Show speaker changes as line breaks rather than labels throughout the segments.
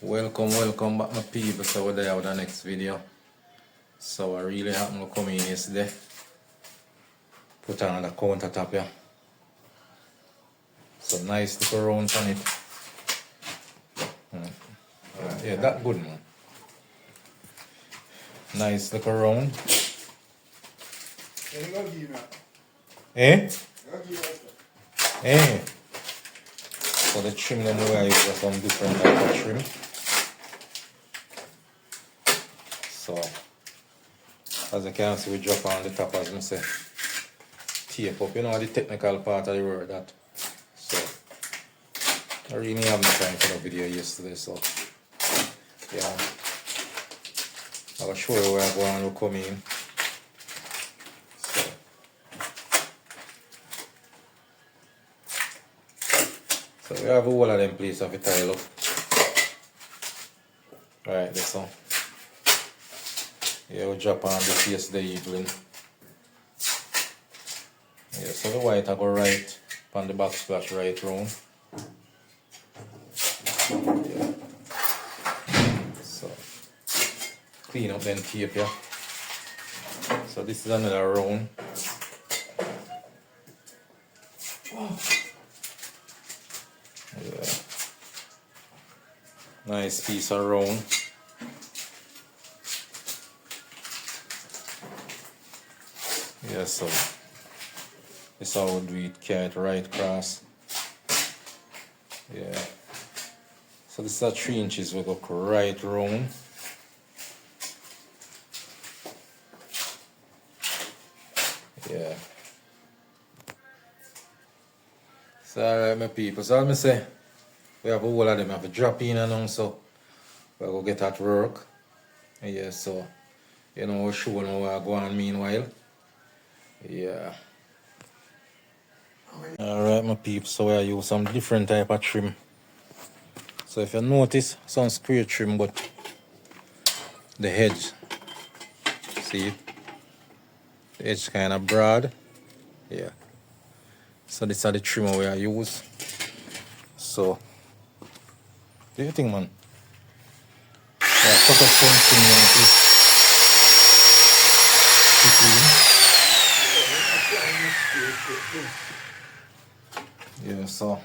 Welcome back my people. So we're there with the next video. So I really happened to come in yesterday. Put on the countertop here. So nice little round on it. Yeah, that good man. Nice little round. Eh? Eh? So the trim them way I use some different type of trim. So as you can see, we drop on the top as I say. Tape up, you know the technical part of the word that. So I really have no time for the video yesterday, so yeah. I'll show you where I'm going to come in. So we have all of them places of a tile up. Right, that's all. Yeah, we'll drop on the face the evening. Yeah, so the white I go right on the backsplash right round. Yeah. So clean up then tape here. So this is another round. Yeah. Nice piece of round. Yeah, so this is how we do it, carry it right across. Yeah. So this is 3 inches we go right round. Yeah. So alright my people, so as I say, we have a whole of them have a drop in and now, so we're going to get at work. Yeah, so you know we're showing how we're going meanwhile. Yeah. Alright my people, so I use some different type of trim. So if you notice, some square trim, but the edge, see it? The edge kind of broad. Yeah. So this is the trimmer we I use. So, what do you think, man? Yeah, cut up something like this. Yeah, so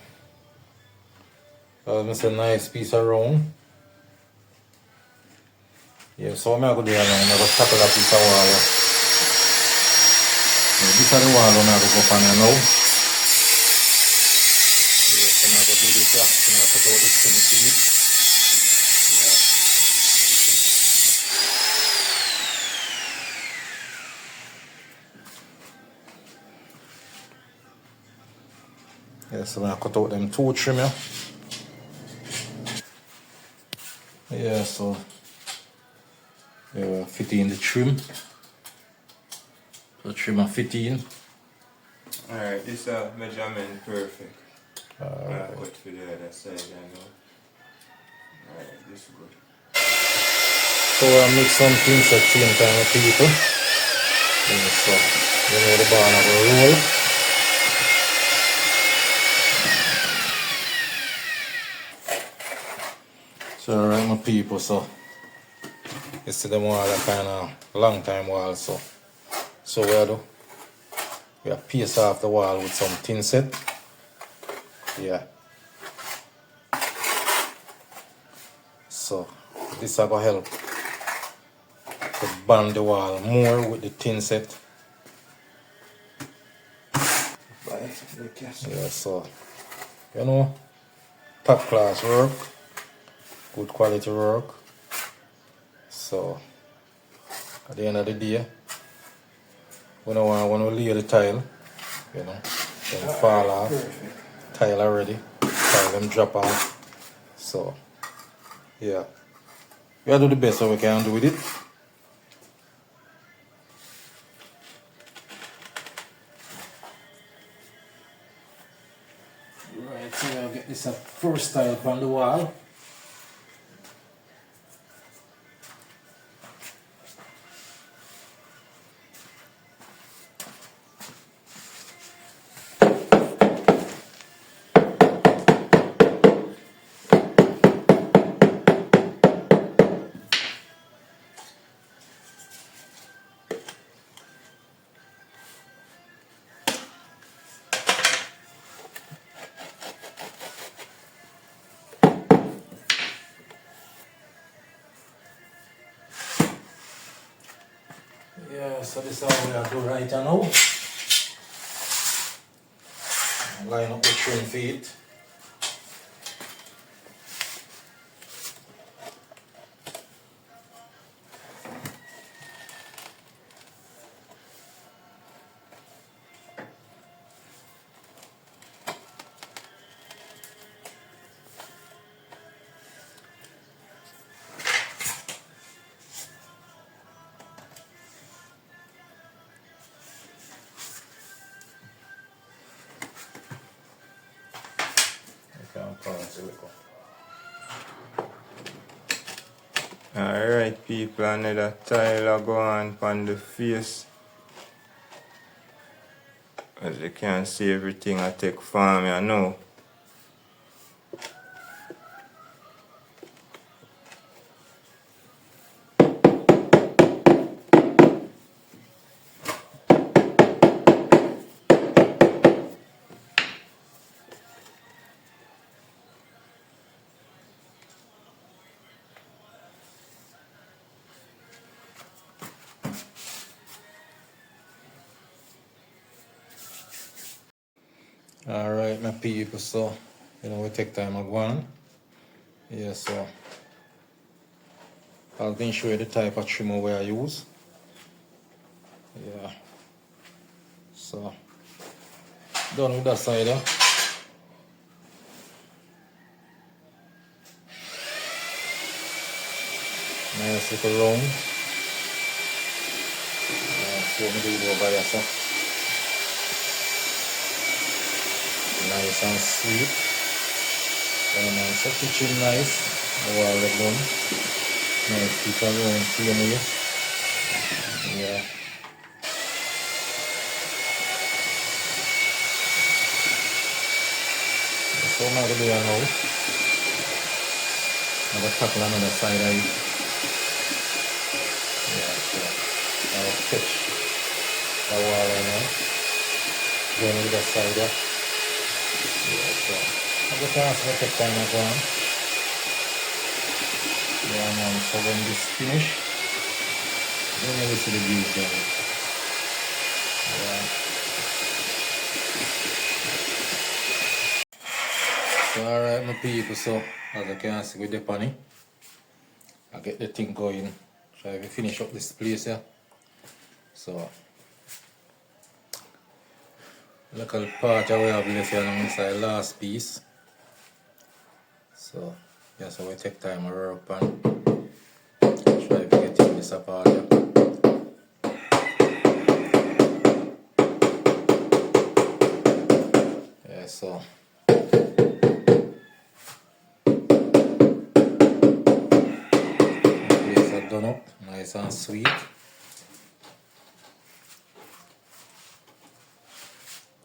it's a nice piece of round. Yeah, so what I'm going to do now, I'm going to tackle that piece of wall. Yeah, this is the wall I'm going to go up on now. Yeah, so I'm going to do this here. I'm going to cut out this thing to it. Yeah, so I'm going to cut out them 2 trim here. Yeah, so yeah, fit in the trim. The trim are fit in.
Alright, this measurement perfect. Alright. Put for the other side, I know. Alright, this is good.
So I mix some things at the same time with people. Yeah, so you know the bar will roll. So alright my people, so you see them wall a kind of long time wall, so what I do? We have piece off the wall with some thin set. Yeah. So this is going to help to bond the wall more with the thin set. Yeah, so you know, top class work, good quality work. So at the end of the day, we don't want to lay the tile, you know, then fall off.
Perfect.
Tile already, tile them drop off. So yeah, we do the best that we can do with it. Right, so I'll get this first tile from the wall. so this is how we are do right now. Line up the trim feet.
Alright people, another tile go on the face. As you can see, everything I take from me now.
Alright, my people, so we take time to go on. Yeah, so I'll then show you the type of trimmer we I use. Yeah. So done with that side. Nice little round. So I'm do it over here, so nice and sweet. So kitchen nice. The wall is done. Nice piece of round same way. Yeah. So I'm going to do it now. I'm going to tackle another side of it. Yeah, so I'll catch the wall right now. Going with the side there. Yeah, so I'm going to ask to take time to go on. Yeah, man, so when this finish, then you will see the views there. Yeah. So alright my people, so as you can see with the panny, I get the thing going. Try to finish up this place here. So little part that we have left here on inside last piece. So yeah, so we take time to work and try to get in this apart here. Yeah, so done up, nice and sweet.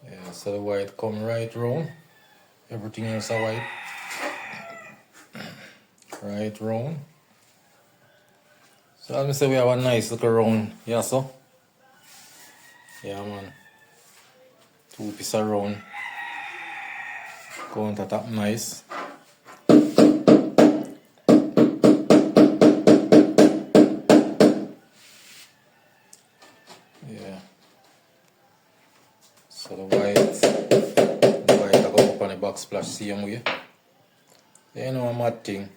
Yeah, so the white come right round. Everything else are white. Right round. So as I say, we have a nice little round. Yeah, so. Yeah, man. 2 pieces of round. Going to top nice. Yeah. So the white I go up on the backsplash same way. You know a mad thing.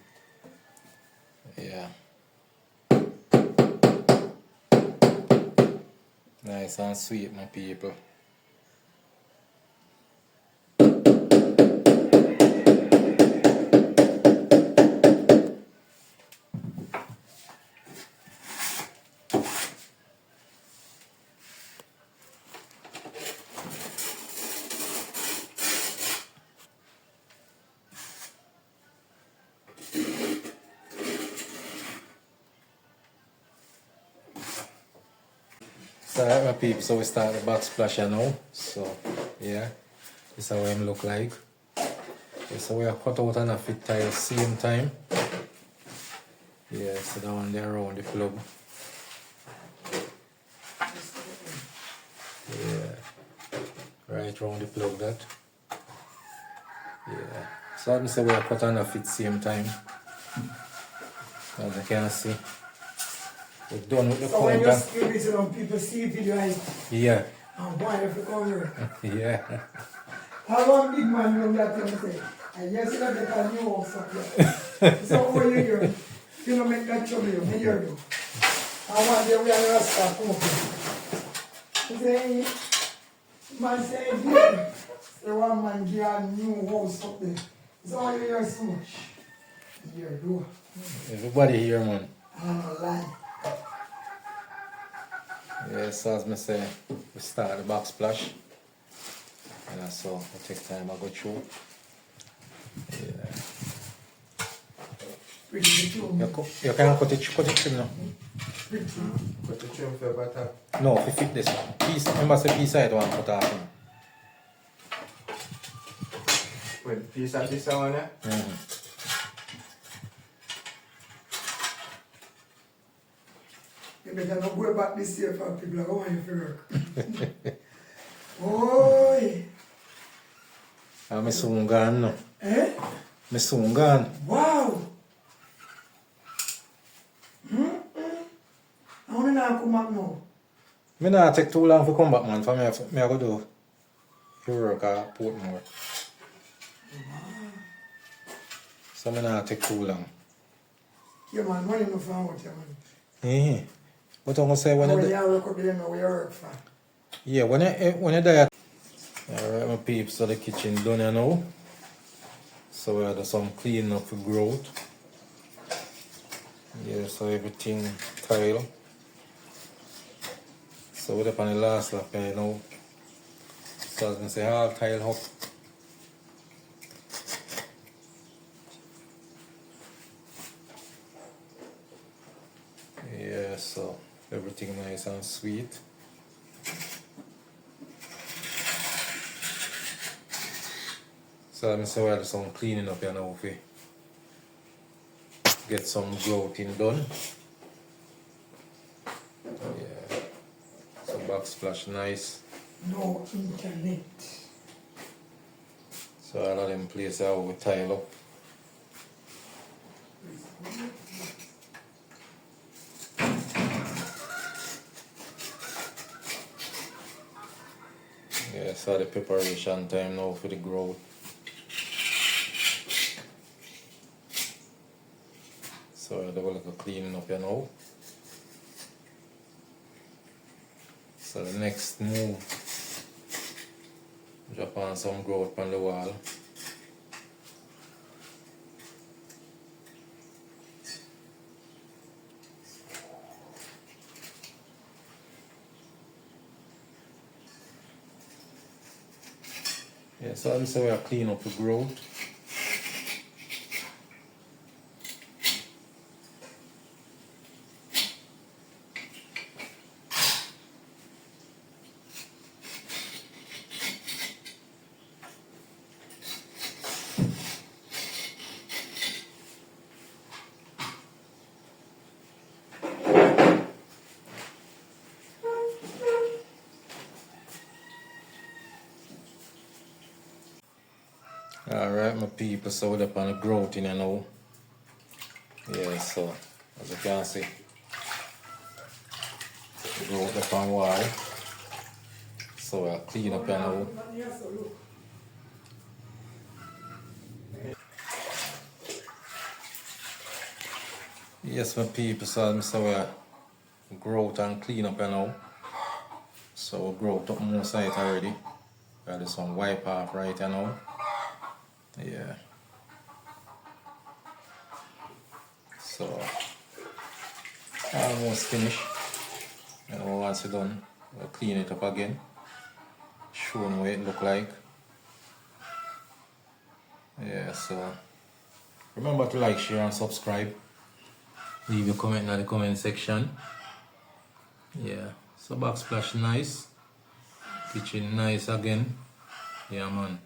Yeah. Nice and sweet, my people. So alright my people, so we start the backsplasher now. So yeah, this is how it look like. Okay, so we are cut out and a fit tile same time. Yeah, so that one there around the plug. Yeah, right around the plug that. Yeah, so that means we are cut and a fit same time. As you can see. We're done with the
So when
counter.
you visit on people see video and
Yeah.
why if you come here?
Yeah.
How long big man you that thing say? And yes, you get a new house up here. So what you hear? You don't make that trouble, you hear you. And one day we are going to start come up here. He say, man say, yeah. Say one man give a new house up there. So you hear so much. You hear, do.
Everybody here, man.
I'm not lying.
Yeah, so as I say, we start the backsplash. And so it take time I go through. Yeah.
Pretty good.
You can cut it trim now.
Pretty.
Put the trim for butter.
No, if you fit this piece, remember the piece side one cut off.
With piece of this one, yeah?
You better not go back this year for people who want you to work. Oi!
I'm soon gone now.
Eh?
I'm soon gone.
Wow! I want to come back now.
Me not take too long to come back, man. For me, I go do your work at Portmore. So me not take too long.
Yeah, man, money no for what you man.
Eh. But I'm gonna say when
When
you
you work up there, know where you work for.
yeah, when you die. Alright, my peeps, so the kitchen done here now. So we have some cleaning up for growth. Yeah, so everything tile. So we're up on the last lap here now. So I was gonna say all tile up. Yeah, so everything nice and sweet. So I'm say we have some cleaning up here now for get some grouting done. Yeah. So backsplash nice.
No internet.
So all of them places how we tile up. Yeah, so the preparation time now for the growth. So I do a little cleaning up here now. So the next move, drop on some growth on the wall. Yeah, so this is where I clean up the growth. Alright, my people, so we're up on the growth in here now. Yeah, so as you can see, growth up on wall. So I'll clean up here now. Yes, my people, so we're growth and clean up here now. So growth up more side already. Got some wipe off right here now. Yeah. So almost finished. And once it's done, we'll clean it up again. Showing what it look like. Yeah, so remember to like, share and subscribe. Leave your comment in the comment section. Yeah, so backsplash nice. Kitchen nice again. Yeah, man.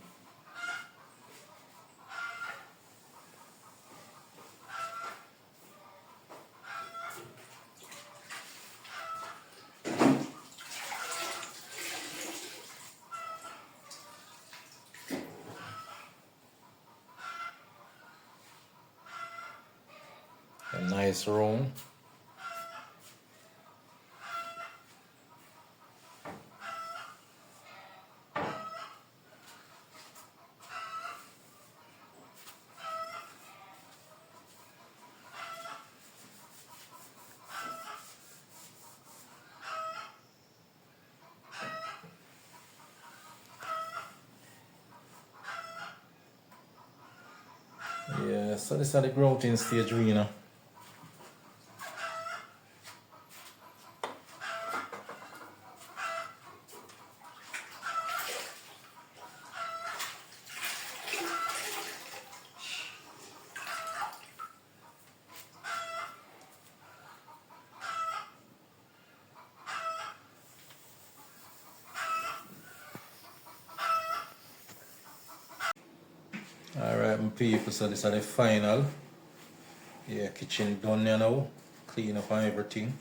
A nice room. Yeah, so this is the grouting stage, you know. Alright, my people, so this is the final. Yeah, kitchen done there now. Clean up and everything.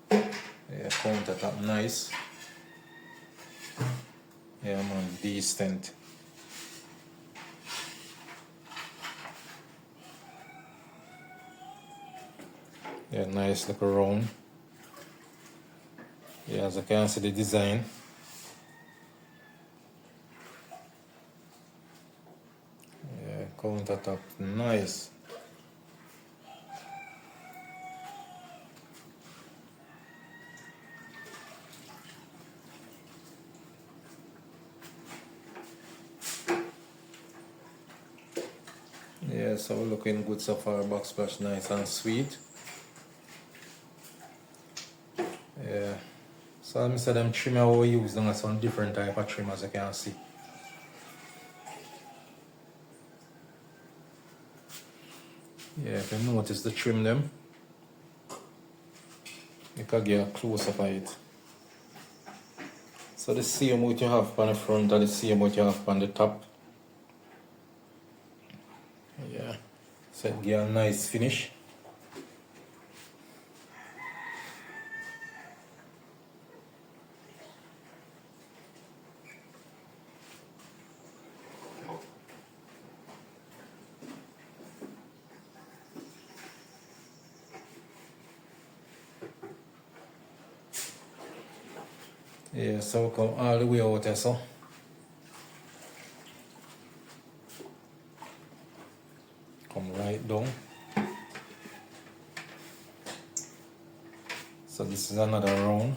Yeah, countertop nice. Yeah, man, decent. Yeah, nice look around. Yeah, as you can see the design. Yeah, countertop nice. Yeah, so we're looking good so far. Backsplash nice and sweet. Yeah. So let me say them trimmer we use them are some different type of trim as you can see. Yeah, if you notice the trim them, you can get a close up of it. So the same what you have on the front and the same what you have on the top. Yeah. So it get a nice finish. Yeah, so we come all the way out there, so. Come right down. So this is another round.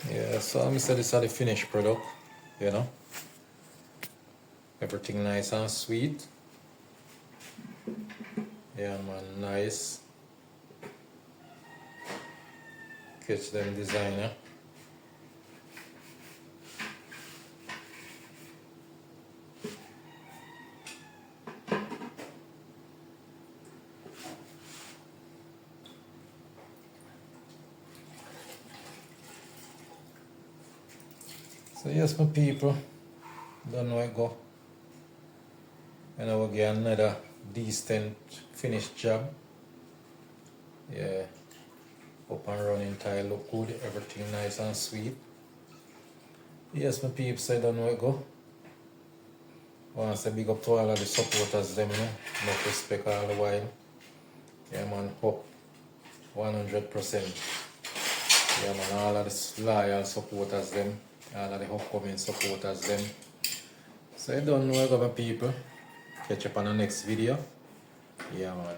Yeah, so let me say this is the finished product, you know. Everything nice and sweet. Yeah man, nice. Catch them designer. So yes my people, don't know where it go. And I will get another decent finished job. Yeah. Up and running tile look good, everything nice and sweet. Yes my peeps, I don't know where it go. I want to say big up to all of the supporters them, you know. Enough respect all the while. Yeah man, up 100%. Yeah man, all of the loyal supporters them, all of the upcoming supporters them. So I don't know where go my people. Catch up on the next video. Yeah man.